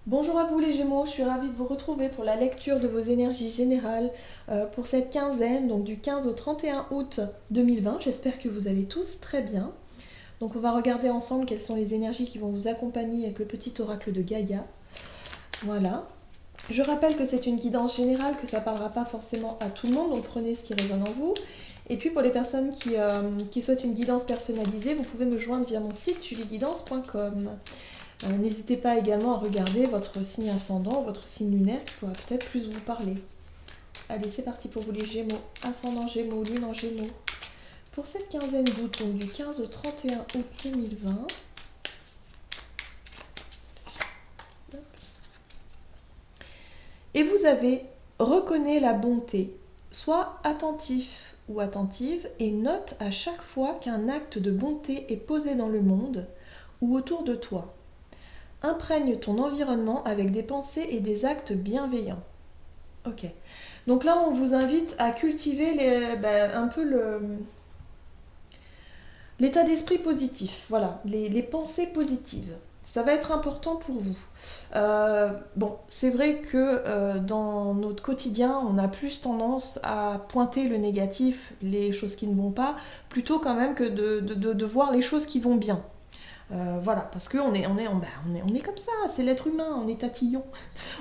Bonjour à vous les Gémeaux, je suis ravie de vous retrouver pour la lecture de vos énergies générales pour cette quinzaine, donc du 15 au 31 août 2020. J'espère que vous allez tous très bien. Donc on va regarder ensemble quelles sont les énergies qui vont vous accompagner avec le petit oracle de Gaïa. Voilà. Je rappelle que c'est une guidance générale, que ça ne parlera pas forcément à tout le monde, donc prenez ce qui résonne en vous. Et puis pour les personnes qui souhaitent une guidance personnalisée, vous pouvez me joindre via mon site julieguidance.com. N'hésitez pas également à regarder votre signe ascendant, votre signe lunaire qui pourra peut-être plus vous parler. Allez, c'est parti pour vous les Gémeaux, ascendant Gémeaux, lune en Gémeaux. Pour cette quinzaine d'août, donc du 15 au 31 août 2020. Et vous avez reconnaît la bonté. Sois attentif ou attentive et note à chaque fois qu'un acte de bonté est posé dans le monde ou autour de toi. Imprègne ton environnement avec des pensées et des actes bienveillants. Ok. Donc là, on vous invite à cultiver un peu l'état d'esprit positif. Voilà, les pensées positives. Ça va être important pour vous. Bon, c'est vrai que dans notre quotidien, on a plus tendance à pointer le négatif, les choses qui ne vont pas, plutôt quand même que de voir les choses qui vont bien. Voilà, parce qu'on est comme ça, c'est l'être humain, on est tatillon.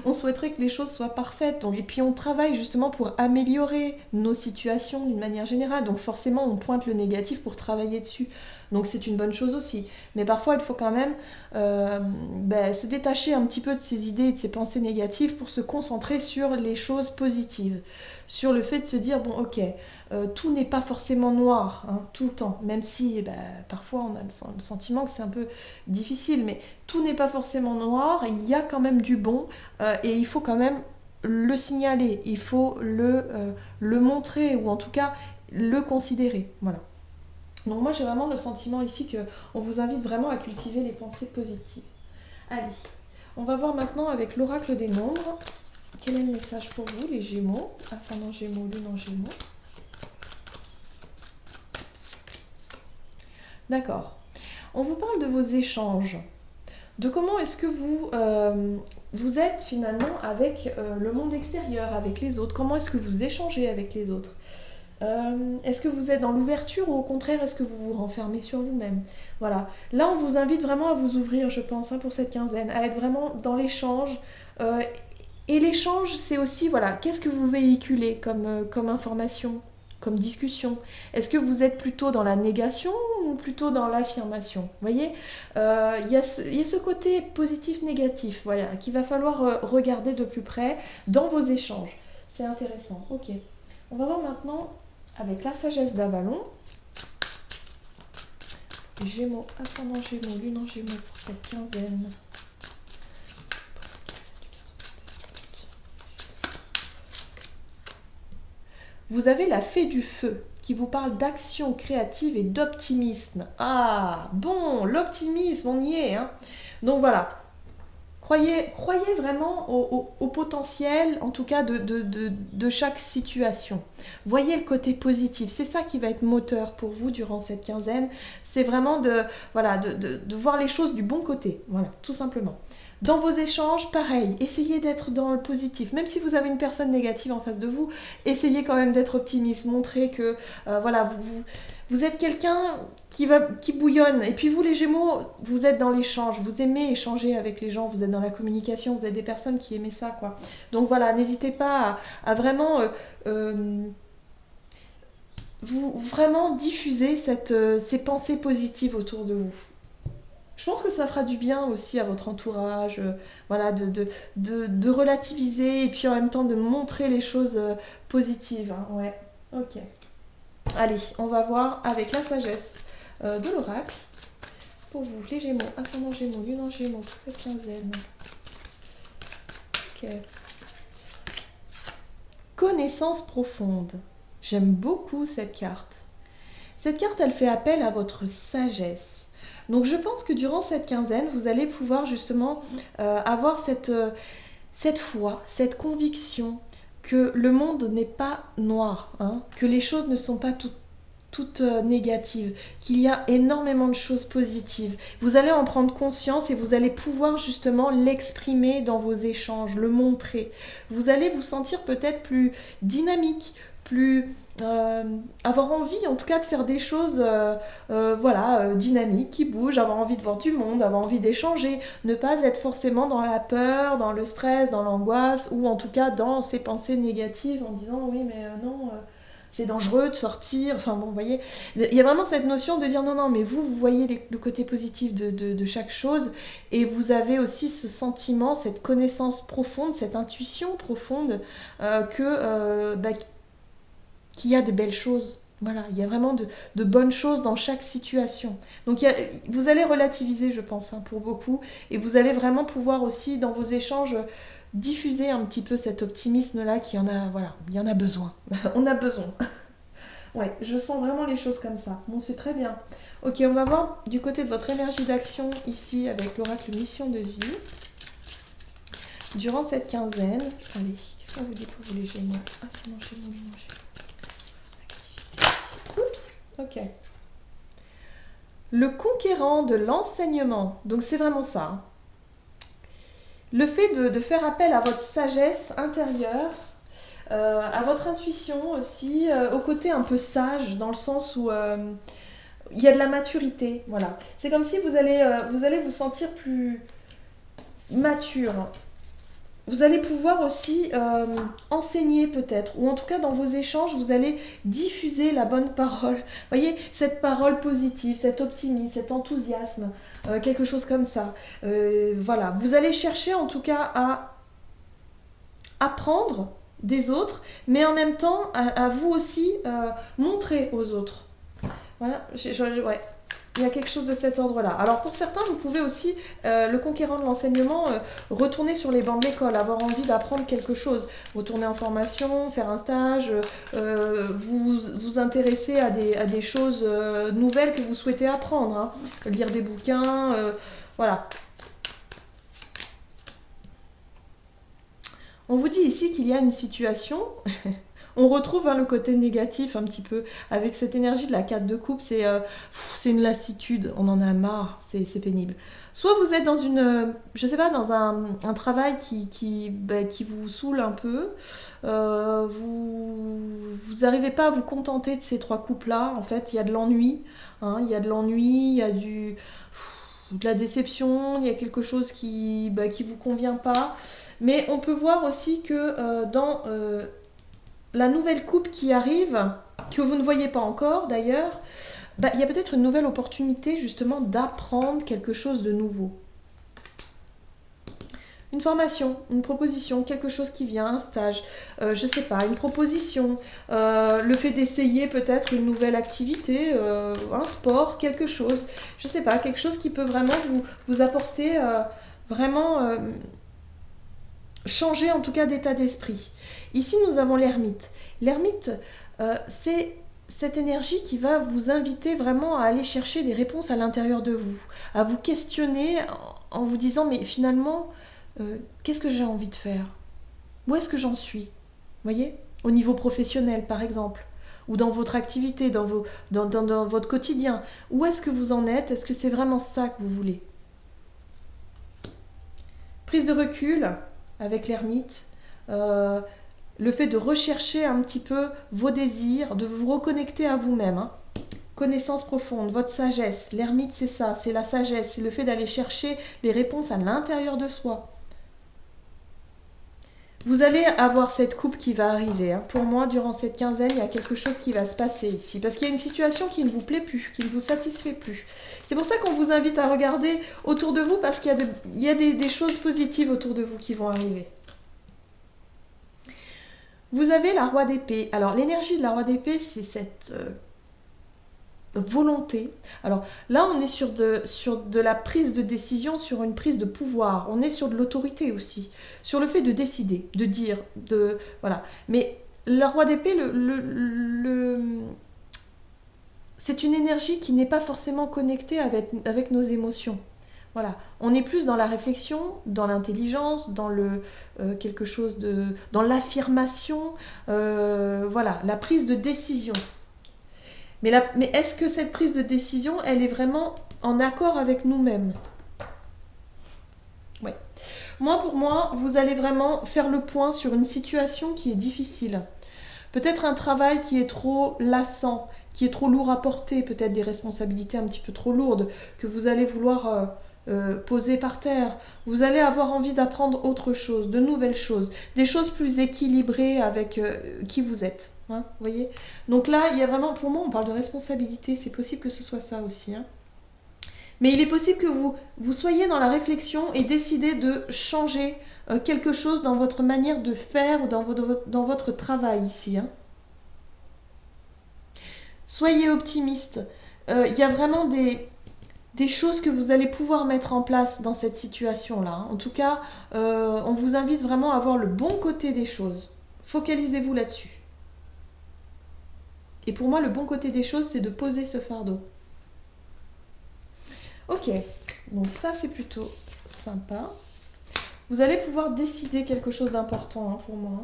On souhaiterait que les choses soient parfaites. Donc, et puis on travaille justement pour améliorer nos situations d'une manière générale. Donc forcément, on pointe le négatif pour travailler dessus. Donc c'est une bonne chose aussi. Mais parfois, il faut quand même se détacher un petit peu de ces idées et de ces pensées négatives pour se concentrer sur les choses positives. Sur le fait de se dire, bon ok, tout n'est pas forcément noir, hein, tout le temps. Même si parfois on a le sentiment que c'est un peu difficile. Mais tout n'est pas forcément noir, il y a quand même du bon et il faut quand même le signaler, il faut le montrer ou en tout cas le considérer. Voilà. Donc moi j'ai vraiment le sentiment ici qu'on vous invite vraiment à cultiver les pensées positives. Allez, on va voir maintenant avec l'oracle des nombres. Quel est le message pour vous les Gémeaux, ascendant Gémeaux, lune en Gémeaux? D'accord. On vous parle de vos échanges. De comment est-ce que vous êtes finalement avec le monde extérieur, avec les autres. Comment est-ce que vous échangez avec les autres. Est-ce que vous êtes dans l'ouverture ou au contraire est-ce que vous vous renfermez sur vous-même? Voilà. Là, on vous invite vraiment à vous ouvrir, je pense, hein, pour cette quinzaine, à être vraiment dans l'échange. Et l'échange, c'est aussi, voilà, qu'est-ce que vous véhiculez comme information, comme discussion? Est-ce que vous êtes plutôt dans la négation ou plutôt dans l'affirmation? Vous voyez, y a ce côté positif-négatif, voilà, qu'il va falloir regarder de plus près dans vos échanges. C'est intéressant. Ok. On va voir maintenant avec la sagesse d'Avalon. Gémeaux, ascendant Gémeaux, lune en Gémeaux pour cette quinzaine. Vous avez la fée du feu qui vous parle d'action créative et d'optimisme. Ah, bon, l'optimisme, on y est. Hein. Donc voilà, croyez vraiment au potentiel, en tout cas, de chaque situation. Voyez le côté positif. C'est ça qui va être moteur pour vous durant cette quinzaine. C'est vraiment de voir les choses du bon côté. Voilà, tout simplement. Dans vos échanges, pareil, essayez d'être dans le positif. Même si vous avez une personne négative en face de vous, essayez quand même d'être optimiste. Montrez que vous êtes quelqu'un qui bouillonne. Et puis vous, les Gémeaux, vous êtes dans l'échange. Vous aimez échanger avec les gens. Vous êtes dans la communication. Vous êtes des personnes qui aiment ça, quoi. Donc voilà, n'hésitez pas à vraiment vraiment diffuser ces pensées positives autour de vous. Je pense que ça fera du bien aussi à votre entourage, voilà, de relativiser et puis en même temps de montrer les choses positives. Hein. Ouais, ok. Allez, on va voir avec la sagesse de l'oracle. Pour vous, les Gémeaux, ascendant Gémeaux, lune en Gémeaux pour cette quinzaine. Ok. Connaissance profonde. J'aime beaucoup cette carte. Cette carte, elle fait appel à votre sagesse. Donc je pense que durant cette quinzaine, vous allez pouvoir justement avoir cette foi, cette conviction que le monde n'est pas noir, hein, que les choses ne sont pas toute négative, qu'il y a énormément de choses positives. Vous allez en prendre conscience et vous allez pouvoir justement l'exprimer dans vos échanges, le montrer. Vous allez vous sentir peut-être plus dynamique, plus avoir envie en tout cas de faire des choses dynamiques, qui bougent, avoir envie de voir du monde, avoir envie d'échanger, ne pas être forcément dans la peur, dans le stress, dans l'angoisse, ou en tout cas dans ces pensées négatives en disant oui mais non c'est dangereux de sortir, enfin bon vous voyez, il y a vraiment cette notion de dire non mais vous voyez le côté positif de chaque chose, et vous avez aussi ce sentiment, cette connaissance profonde, cette intuition profonde qu'il y a des belles choses. Voilà, il y a vraiment de bonnes choses dans chaque situation. Donc vous allez relativiser, je pense, pour beaucoup, et vous allez vraiment pouvoir aussi, dans vos échanges, diffuser un petit peu cet optimisme-là il y en a besoin. On a besoin. Ouais, je sens vraiment les choses comme ça. Bon, c'est très bien. Ok, on va voir du côté de votre énergie d'action ici avec l'oracle mission de vie. Durant cette quinzaine, allez, qu'est-ce qu'on vous dit pour vous les Gémeaux? Ah, c'est mon Gémeaux, Oups, ok. Le conquérant de l'enseignement, donc c'est vraiment ça. Hein. Le fait de faire appel à votre sagesse intérieure, à votre intuition aussi, au côté un peu sage, dans le sens où il y a de la maturité. Voilà. C'est comme si vous allez vous sentir plus mature. Vous allez pouvoir aussi enseigner peut-être, ou en tout cas dans vos échanges, vous allez diffuser la bonne parole. Vous voyez, cette parole positive, cet optimisme, cet enthousiasme, quelque chose comme ça. Voilà, vous allez chercher en tout cas à apprendre des autres, mais en même temps à vous aussi montrer aux autres. Voilà, ouais. Il y a quelque chose de cet ordre-là. Alors pour certains, vous pouvez aussi, le conquérant de l'enseignement, retourner sur les bancs de l'école, avoir envie d'apprendre quelque chose, retourner en formation, faire un stage, vous intéresser à des choses nouvelles que vous souhaitez apprendre, hein. Lire des bouquins, voilà. On vous dit ici qu'il y a une situation... On retrouve le côté négatif un petit peu avec cette énergie de la 4 de coupe, c'est une lassitude, on en a marre, c'est pénible. Soit vous êtes dans dans un travail qui vous saoule un peu, vous n'arrivez pas à vous contenter de ces 3 coupes-là, en fait il y a de l'ennui, hein, il y a de l'ennui, il y a de la déception, il y a quelque chose qui vous convient pas, mais on peut voir aussi que dans... la nouvelle coupe qui arrive, que vous ne voyez pas encore d'ailleurs, il y a peut-être une nouvelle opportunité justement d'apprendre quelque chose de nouveau. Une formation, une proposition, quelque chose qui vient, un stage, je sais pas, une proposition, le fait d'essayer peut-être une nouvelle activité, un sport, quelque chose, je sais pas, quelque chose qui peut vraiment vous apporter changer en tout cas d'état d'esprit. Ici, nous avons l'ermite. L'ermite, c'est cette énergie qui va vous inviter vraiment à aller chercher des réponses à l'intérieur de vous, à vous questionner en vous disant, mais finalement, qu'est-ce que j'ai envie de faire? Où est-ce que j'en suis? Vous voyez? Au niveau professionnel, par exemple, ou dans votre activité, dans votre quotidien. Où est-ce que vous en êtes? Est-ce que c'est vraiment ça que vous voulez? Prise de recul avec l'ermite, le fait de rechercher un petit peu vos désirs, de vous reconnecter à vous-même, hein. Connaissance profonde, votre sagesse, l'ermite c'est ça, c'est la sagesse, c'est le fait d'aller chercher les réponses à l'intérieur de soi. Vous allez avoir cette coupe qui va arriver, hein. Pour moi, durant cette quinzaine, il y a quelque chose qui va se passer ici, parce qu'il y a une situation qui ne vous plaît plus, qui ne vous satisfait plus. C'est pour ça qu'on vous invite à regarder autour de vous, parce qu'il y a des choses positives autour de vous qui vont arriver. Vous avez la roi d'épée. Alors, l'énergie de la roi d'épée, c'est cette volonté. Alors, là, on est sur de la prise de décision, sur une prise de pouvoir. On est sur de l'autorité aussi. Sur le fait de décider, de dire, voilà. Mais la roi d'épée, c'est une énergie qui n'est pas forcément connectée avec nos émotions. Voilà, on est plus dans la réflexion, dans l'intelligence, dans quelque chose dans l'affirmation, voilà, la prise de décision. Mais est-ce que cette prise de décision, elle est vraiment en accord avec nous-mêmes? Ouais. Pour moi, vous allez vraiment faire le point sur une situation qui est difficile. Peut-être un travail qui est trop lassant, qui est trop lourd à porter, peut-être des responsabilités un petit peu trop lourdes, que vous allez vouloir poser par terre. Vous allez avoir envie d'apprendre autre chose, de nouvelles choses, des choses plus équilibrées avec qui vous êtes. Hein, vous voyez? Donc là, il y a vraiment, pour moi, on parle de responsabilité, c'est possible que ce soit ça aussi. Hein. Mais il est possible que vous soyez dans la réflexion et décidez de changer quelque chose dans votre manière de faire ou dans votre travail ici. Hein. Soyez optimiste. Il y a vraiment des choses que vous allez pouvoir mettre en place dans cette situation-là. En tout cas, on vous invite vraiment à voir le bon côté des choses. Focalisez-vous là-dessus. Et pour moi, le bon côté des choses, c'est de poser ce fardeau. Ok, donc ça c'est plutôt sympa. Vous allez pouvoir décider quelque chose d'important hein, pour moi.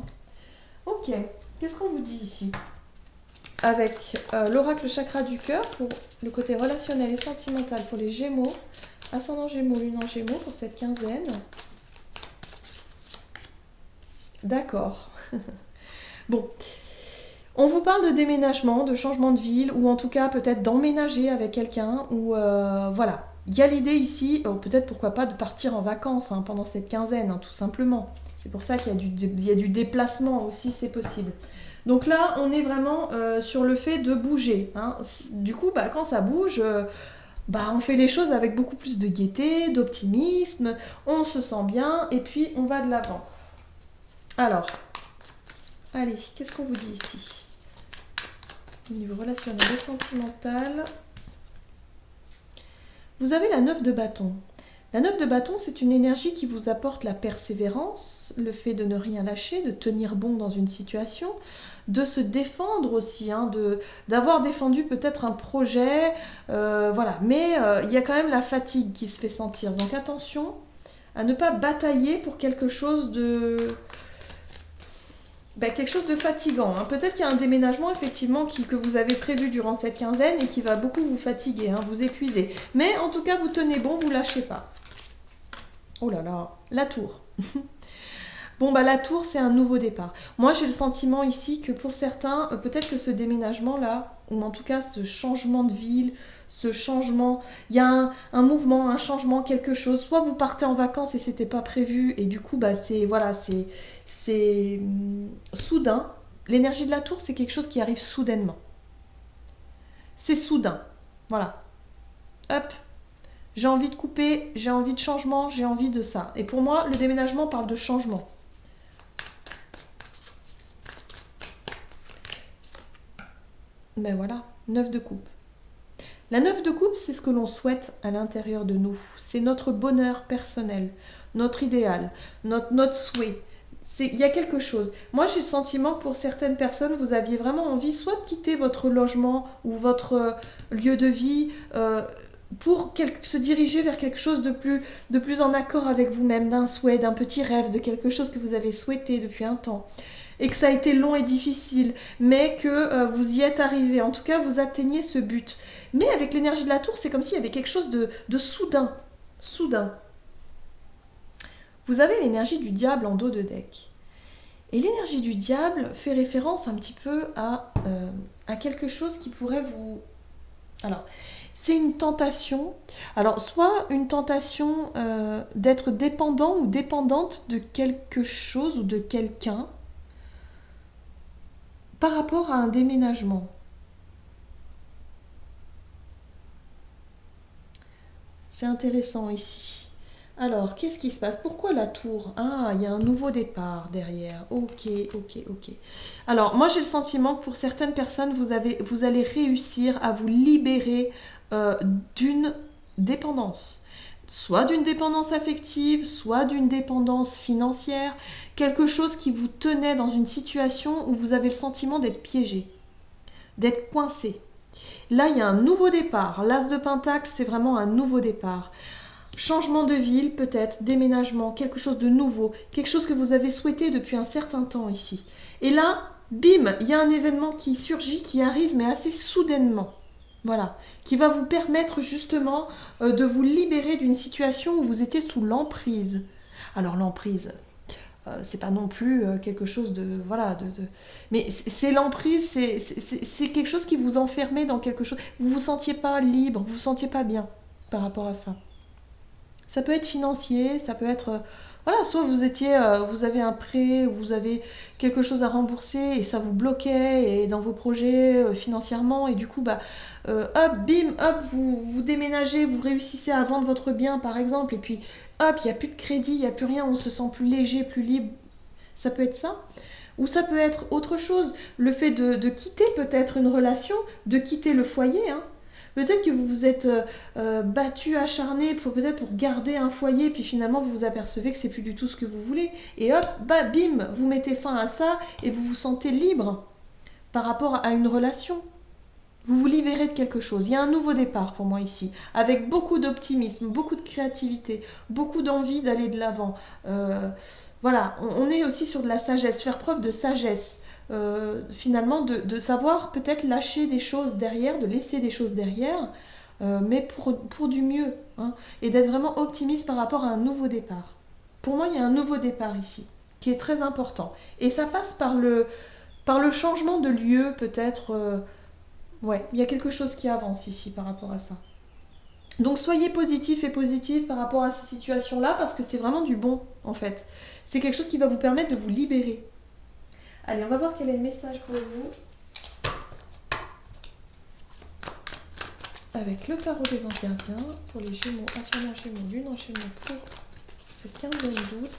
Ok, qu'est-ce qu'on vous dit ici? Avec l'oracle chakra du cœur pour le côté relationnel et sentimental pour les Gémeaux, ascendant Gémeaux, lune en Gémeaux pour cette quinzaine. D'accord. Bon, on vous parle de déménagement, de changement de ville, ou en tout cas peut-être d'emménager avec quelqu'un, ou voilà. Il y a l'idée ici, peut-être pourquoi pas, de partir en vacances hein, pendant cette quinzaine, hein, tout simplement. C'est pour ça qu'il y a du déplacement aussi, c'est possible. Donc là, on est vraiment sur le fait de bouger. Hein. Du coup, quand ça bouge, on fait les choses avec beaucoup plus de gaieté, d'optimisme, on se sent bien, et puis on va de l'avant. Alors, allez, qu'est-ce qu'on vous dit ici? Au niveau relationnel et sentimental... Vous avez la 9 de bâton. La 9 de bâton, c'est une énergie qui vous apporte la persévérance, le fait de ne rien lâcher, de tenir bon dans une situation, de se défendre aussi, hein, d'avoir défendu peut-être un projet, voilà. Mais il y a quand même la fatigue qui se fait sentir. Donc attention à ne pas batailler pour quelque chose de... quelque chose de fatigant. Hein. Peut-être qu'il y a un déménagement effectivement que vous avez prévu durant cette quinzaine et qui va beaucoup vous fatiguer, hein, vous épuiser. Mais en tout cas, vous tenez bon, vous lâchez pas. Oh là là, la tour. Bon, la tour, c'est un nouveau départ. Moi, j'ai le sentiment ici que pour certains, peut-être que ce déménagement-là, ou en tout cas ce changement de ville, ce changement, il y a un mouvement, un changement, quelque chose. Soit vous partez en vacances et c'était pas prévu, et du coup, c'est soudain. L'énergie de la tour, c'est quelque chose qui arrive soudainement. C'est soudain. Voilà. Hop. J'ai envie de couper, j'ai envie de changement, j'ai envie de ça. Et pour moi, le déménagement parle de changement. Ben voilà, 9 de coupe. La 9 de coupe, c'est ce que l'on souhaite à l'intérieur de nous. C'est notre bonheur personnel, notre idéal, notre souhait. Il y a quelque chose. Moi, j'ai le sentiment que pour certaines personnes, vous aviez vraiment envie soit de quitter votre logement ou votre lieu de vie pour se diriger vers quelque chose de plus en accord avec vous-même, d'un souhait, d'un petit rêve, de quelque chose que vous avez souhaité depuis un temps. Et que ça a été long et difficile, mais que vous y êtes arrivé. En tout cas, vous atteignez ce but. Mais avec l'énergie de la tour, c'est comme s'il y avait quelque chose de soudain. Soudain. Vous avez l'énergie du diable en dos de deck. Et l'énergie du diable fait référence un petit peu à quelque chose qui pourrait vous... Alors, c'est une tentation. Alors, soit une tentation d'être dépendant ou dépendante de quelque chose ou de quelqu'un par rapport à un déménagement. C'est intéressant ici. Alors, qu'est-ce qui se passe? Pourquoi la tour? Ah, il y a un nouveau départ derrière. Ok. Alors, moi, j'ai le sentiment que pour certaines personnes, vous allez réussir à vous libérer d'une dépendance. Soit d'une dépendance affective, soit d'une dépendance financière. Quelque chose qui vous tenait dans une situation où vous avez le sentiment d'être piégé, d'être coincé. Là, il y a un nouveau départ. L'As de Pentacle, c'est vraiment un nouveau départ. Changement de ville, peut-être, déménagement, quelque chose de nouveau, quelque chose que vous avez souhaité depuis un certain temps ici. Et là, bim, il y a un événement qui surgit, qui arrive, mais assez soudainement. Voilà, qui va vous permettre justement de vous libérer d'une situation où vous étiez sous l'emprise. Alors l'emprise, c'est pas non plus quelque chose de... Voilà, mais c'est l'emprise, c'est quelque chose qui vous enfermait dans quelque chose. Vous vous sentiez pas libre, vous vous sentiez pas bien par rapport à ça. Ça peut être financier, ça peut être... voilà, soit vous avez un prêt, ou vous avez quelque chose à rembourser et ça vous bloquait et dans vos projets financièrement et du coup, hop, bim, hop, vous déménagez, vous réussissez à vendre votre bien par exemple et puis hop, il n'y a plus de crédit, il n'y a plus rien, on se sent plus léger, plus libre. Ça peut être ça. Ou ça peut être autre chose, le fait de quitter peut-être une relation, de quitter le foyer, hein. Peut-être que vous vous êtes battu, acharné pour peut-être pour garder un foyer, puis finalement vous vous apercevez que c'est plus du tout ce que vous voulez. Et hop, bim, vous mettez fin à ça et vous vous sentez libre par rapport à une relation. Vous vous libérez de quelque chose. Il y a un nouveau départ pour moi ici, avec beaucoup d'optimisme, beaucoup de créativité, beaucoup d'envie d'aller de l'avant. Voilà, on est aussi sur de la sagesse, faire preuve de sagesse. Finalement, de savoir peut-être lâcher des choses derrière, de laisser des choses derrière, mais pour du mieux, hein, et d'être vraiment optimiste par rapport à un nouveau départ. Pour moi, il y a un nouveau départ ici, qui est très important. Et ça passe par le changement de lieu, peut-être. Ouais, il y a quelque chose qui avance ici par rapport à ça. Donc soyez positif et positive par rapport à ces situations-là, parce que c'est vraiment du bon, en fait. C'est quelque chose qui va vous permettre de vous libérer. Allez, on va voir quel est le message pour vous. Avec le tarot des anges gardiens, pour les Gémeaux, ascendant Gémeaux, lune en Gémeaux, pour cette quinzaine d'août.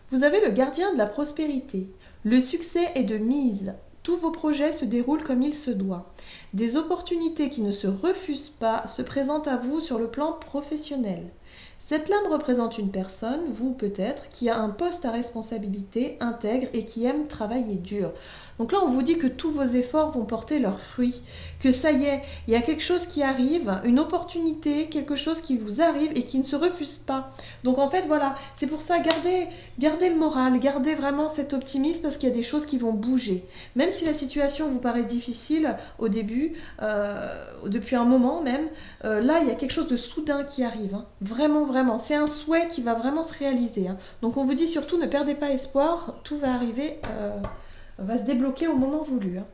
Vous avez le gardien de la prospérité. Le succès est de mise. Tous vos projets se déroulent comme il se doit. Des opportunités qui ne se refusent pas se présentent à vous sur le plan professionnel. Cette lame représente une personne, vous peut-être, qui a un poste à responsabilité, intègre et qui aime travailler dur. Donc là, on vous dit que tous vos efforts vont porter leurs fruits, que ça y est, il y a quelque chose qui arrive, une opportunité, quelque chose qui vous arrive et qui ne se refuse pas. Donc en fait, voilà, c'est pour ça, gardez le moral, gardez vraiment cet optimisme parce qu'il y a des choses qui vont bouger. Même si la situation vous paraît difficile au début, depuis un moment même, là, il y a quelque chose de soudain qui arrive, hein. Vraiment, vraiment, c'est un souhait qui va vraiment se réaliser, hein. Donc on vous dit surtout, ne perdez pas espoir, tout va arriver, va se débloquer au moment voulu, hein.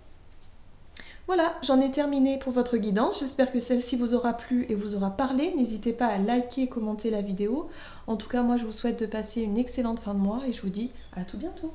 Voilà, j'en ai terminé pour votre guidance. J'espère que celle-ci vous aura plu et vous aura parlé. N'hésitez pas à liker et commenter la vidéo. En tout cas, moi, je vous souhaite de passer une excellente fin de mois et je vous dis à tout bientôt.